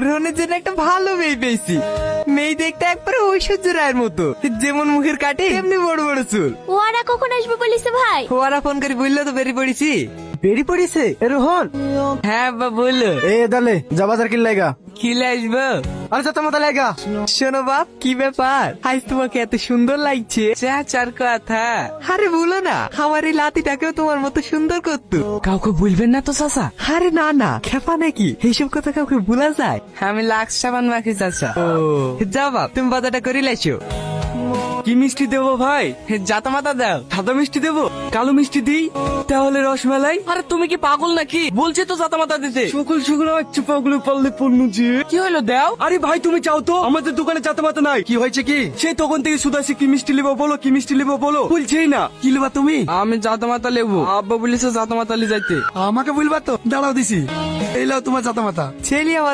রনের জন্য একটা ভালো মেয়ে পেয়েছি। মেয়ে দেখতে একবারে ঐশ্বর্য রায়ের মতো, যেমন মুখের কাটে তেমনি বড় বড় চুল। ওরা কখন আসবে বলিস ভাই? ওরা ফোন করে বললো তো বেরিয়ে পড়েছি। বেরি পড়িছে এ রোহন। হ্যাঁ বা বললো এ দালে যা বাজার কিল লাগা। কিলে আসবো। আরে চাতা মাতা লাগা। শোনো বাপ, কি ব্যাপার আজ তোমাকে এত সুন্দর লাগছে? চার কথা। আরে বলো না, আমার এই লাতিটাকেও তোমার মতো সুন্দর করতো। কাউকে বলবেন না তো চাচা? আরে না না, খেপা নাকি? এইসব কথা কাউকে বলা যায়? আমি লাক্স সাবান মাখি চাচা। ও যাও বাপ, তুমি বাজারটা করে লাইছো। কি মিষ্টি দেবো ভাই? জাতা মাতা দাও। সাদা মিষ্টি দেবো? কালো মিষ্টি দিই? তাহলে রসমালাই? আরে তুমি কি পাগল নাকি? বলছি তো জাতা মাতা দিতে। সকল সকল আচ্ছা পাগলে পারলে পণ্য যে। কি হলো দাও? আরে ভাই তুমি চাও তো, আমাদের দোকানে চাতে মাতা নাই। কি হয়েছে কি? সেই তখন থেকে সুদাসি কি মিষ্টি লিবো বলো, কি মিষ্টি লিবো বলো, বলছেই না। কি লিবা তুমি? আমি জাতা মাতা লেবো। আব্বা বলেছে জাতা মাতা লি যাইতে। আমাকে বলবা তো, দাঁড়াও দিছি। এই লাও তোমার চাতা মাতা। ছেলে